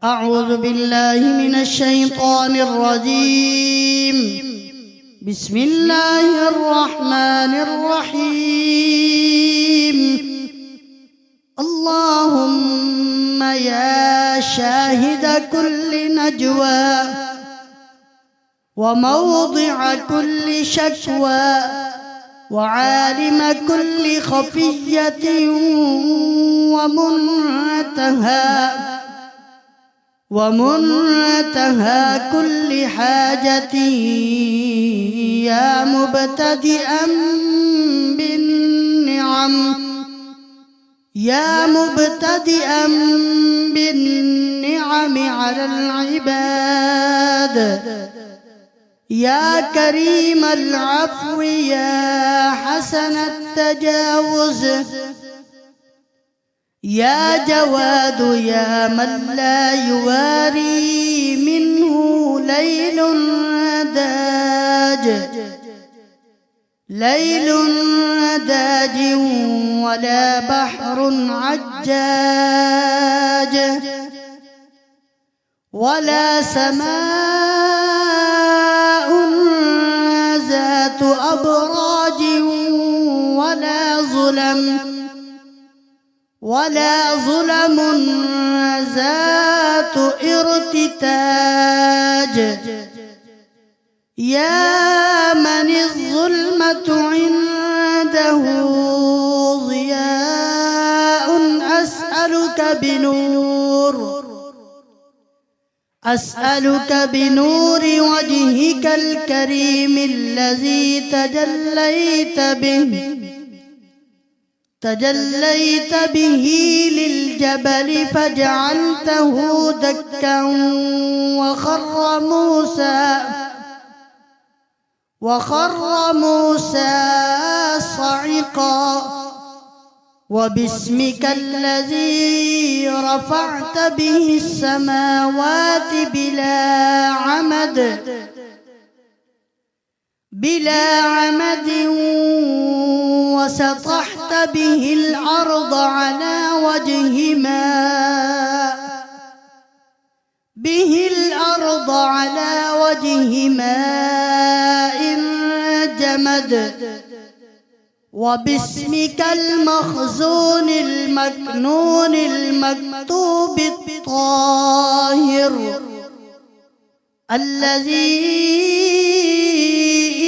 أعوذ بالله من الشيطان الرجيم. بسم الله الرحمن الرحيم. اللهم يا شاهد كل نجوى وموضع كل شكوى وعالم كل خفية ومنتهى كل حاجة، يا مبتدئا بالنعم على العباد، يا كريم العفو يا حسن التجاوز، يا جواد يا من لا يواري منه ليل داج ولا بحر عجاج، ولا سماء ذات أبراج ولا ظلم ذات ارتتاج، يا من الظلمة عنده ضياء، أسألك بنور وجهك الكريم الذي تجليت به للجبل فجعلته دكا، وخر موسى صعقا، وباسمك الذي رفعت به السماوات بلا عمد وسطحت به الأرض على وجه ماء جمد، وباسمك المخزون المكنون المكتوب الطاهر، الذي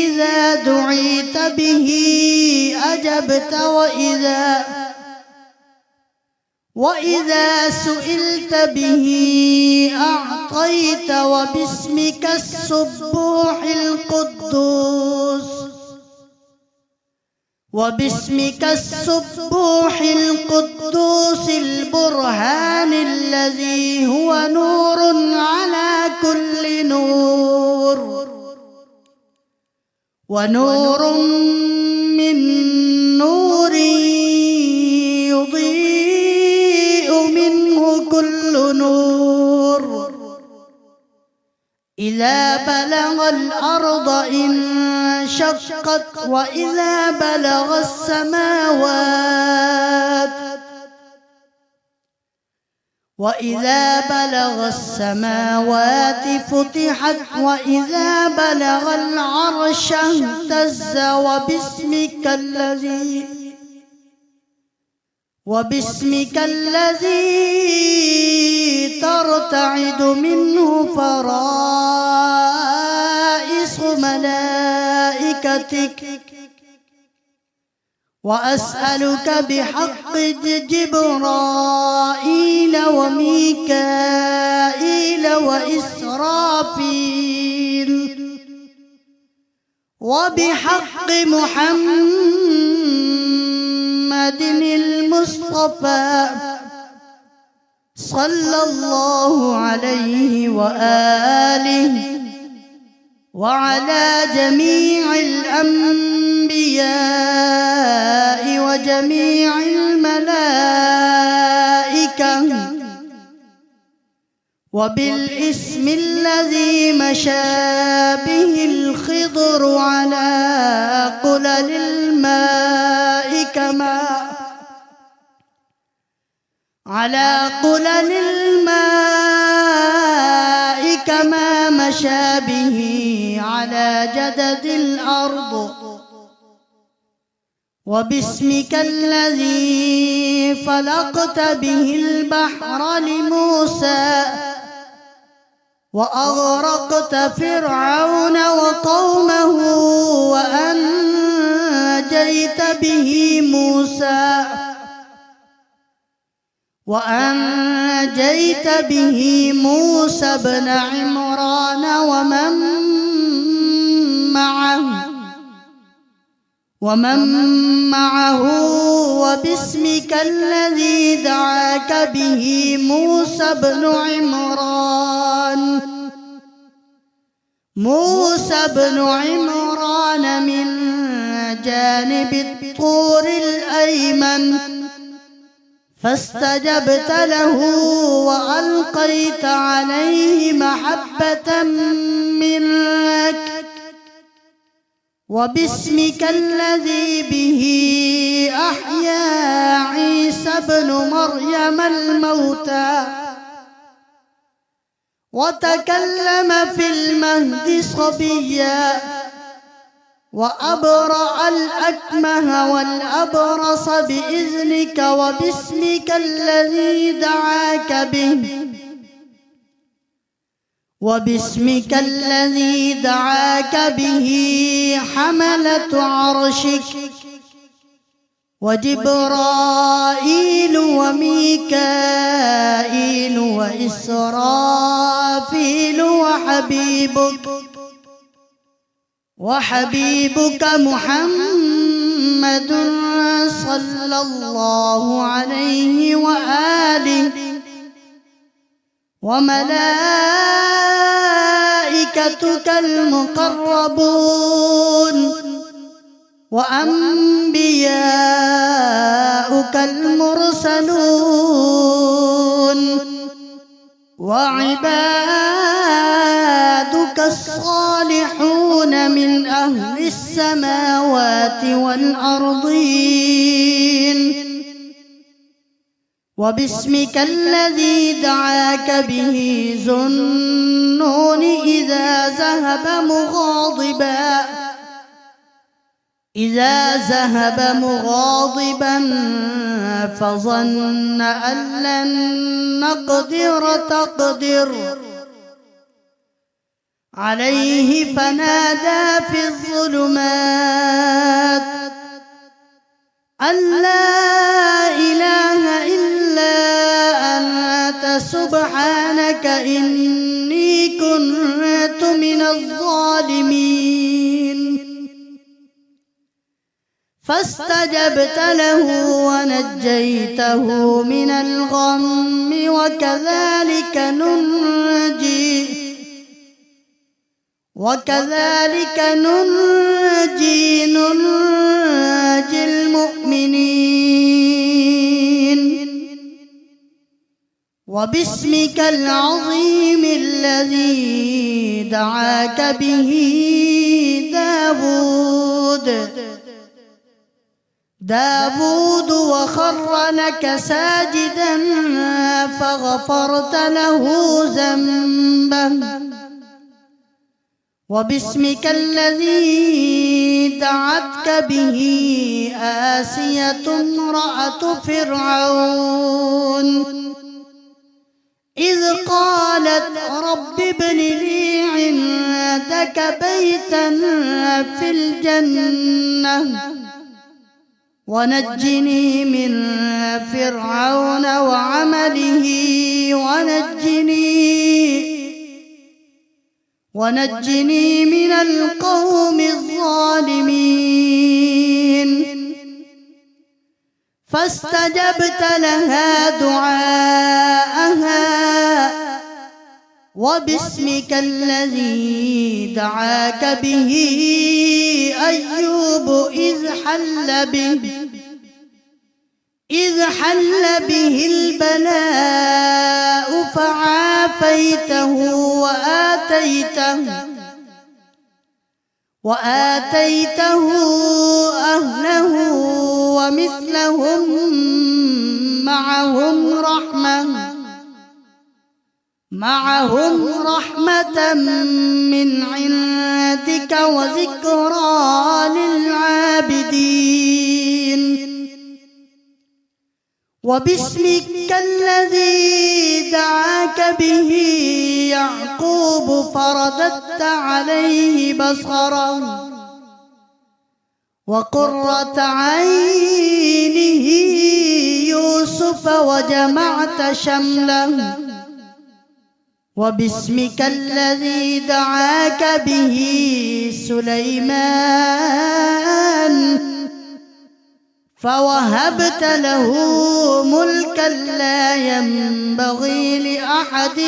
إذا دعيت به أجبت، وإذا سئلت به أعطيت، وباسمك السبوح القدوس البرهان، الذي هو نور على كل نور، ونور من نور يضيء منه كل نور، إذا بلغ الأرض انشقت، وإذا بلغ السماوات فتحت، وإذا بلغ العرش اهتز، وباسمك الذي ترتعد منه فرائص ملائكتك، وأسألك بحق جبرائيل وميكائيل وإسرافيل، وبحق محمد المصطفى صلى الله عليه وآله وعلى جميع الأنبياء وجميع الملائكة، وبالاسم الذي مشى به الخضر على قلل الماء كما مشى به على جدد الأرض وباسمك الذي فلقت به البحر لموسى وأغرقت فرعون وقومه وأنجيت به موسى بن عمران ومن معه وباسمك الذي دعاك به موسى بن عمران من جانب الطور الأيمن فاستجبت له وألقيت عليه محبة منك وباسمك الذي به أحيا عيسى بن مريم الموتى وتكلم في المهد صبيا وأبرأ الأكمه والأبرص بإذنك وباسمك الذي دعاك به حملة عرشك وجبرائيل وميكائيل وإسرافيل وحبيبك محمد صلى الله عليه وآله وملائكتك المقربون وأنبياؤك المرسلون وعبادك الصالحون من أهل السماوات والأرضين وباسمك الذي دعاك به ذو النون إذا ذهب مغاضبا فظن أن لن نقدر عليه فنادى في الظلمات أن لا إله إلا أنت سبحانك إني كنت من الظالمين فاستجبت له ونجيته من الغم وكذلك ننجي المؤمنين وباسمك العظيم الذي دعاك به داود وخر لك ساجدا فغفرت له ذنبه وباسمك الذي دعتك به آسية امرأة فرعون إذ قالت رب ابن لي عندك بيتا في الجنة ونجني من فرعون وعمله ونجني من القوم الظالمين فاستجبت لها دعاءها وباسمك الذي دعاك به أيوب إذ حل به البلاء فعافيته وآتيته أهله ومثلهم معهم معهم رحمة من عندك وذكرى للعابدين. وباسمك الذي دعاك به يعقوب فرددت عليه بصره وقرة عينه يوسف وجمعت شمله. وباسمك الذي دعاك به سليمان فوهبت له ملكا لا ينبغي لأحد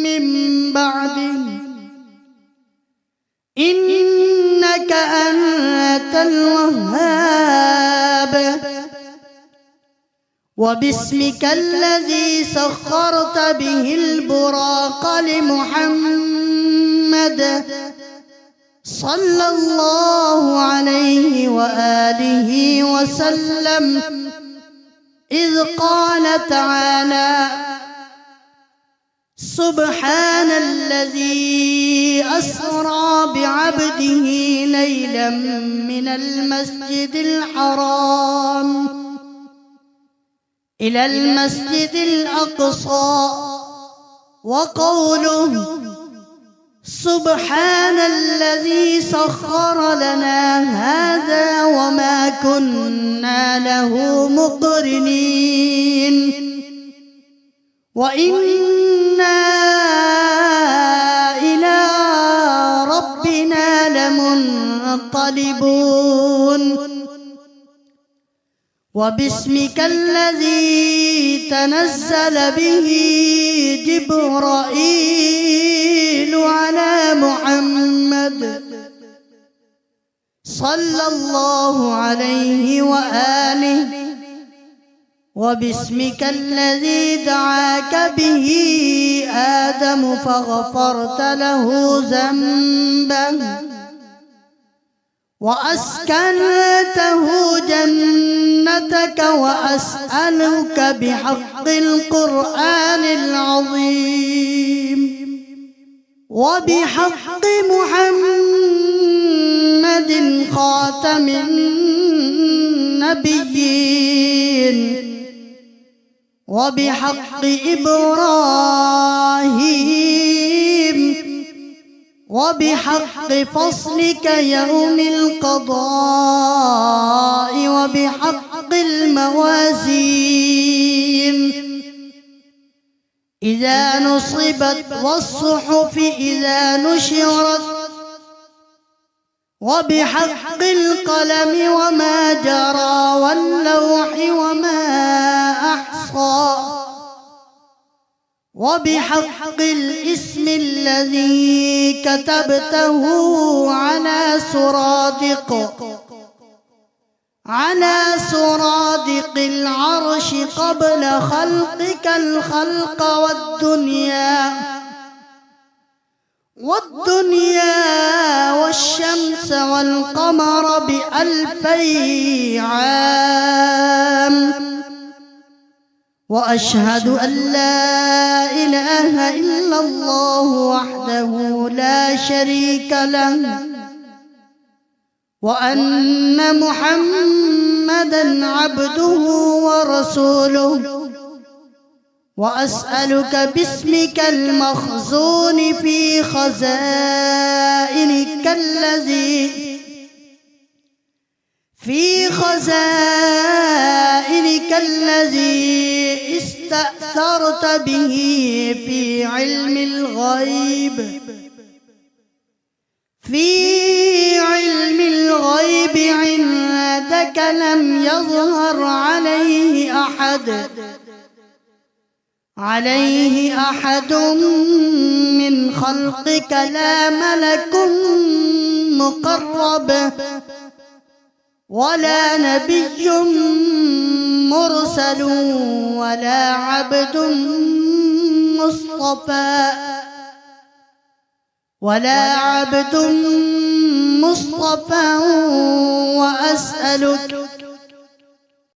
من بعده إنك أنت الوهاب. وباسمك الذي سخرت به البراق لمحمد صلى الله عليه وآله وسلم إذ قال تعالى سبحان الذي أسرى بعبده ليلا من المسجد الحرام إلى المسجد الأقصى. وقوله سبحان الذي سخر لنا هذا وما كنا له مقرنين وإنا إلى ربنا لمنقلبون. وباسمك الذي تنزل به جبرائيل على محمد صلى الله عليه وآله. وباسمك الذي دعاك به آدم فغفرت له ذنبه وأسكنته جنتك. وأسألك بحق القرآن العظيم وبحق محمد خاتم النبيين وبحق إبراهيم وبحق فصلك يوم القضاء وبحق الموازين إذا نصبت والصحف إذا نشرت وبحق القلم وما جرى واللوح وما أحصى وبحق الاسم الذي كتبته على سرادق العرش قبل خلقك الخلق والدنيا والشمس والقمر ب2000 عام. وأشهد أن لا إله إلا الله وحده لا شريك له وأن محمدًا عبده ورسوله. وأسألك باسمك المخزون في خزائنك الذي استأثرت به في علم الغيب عندك لم يظهر عليه أحد من خلقك لا ملك مقرب ولا نبي مرسل ولا عبد مصطفى وأسألك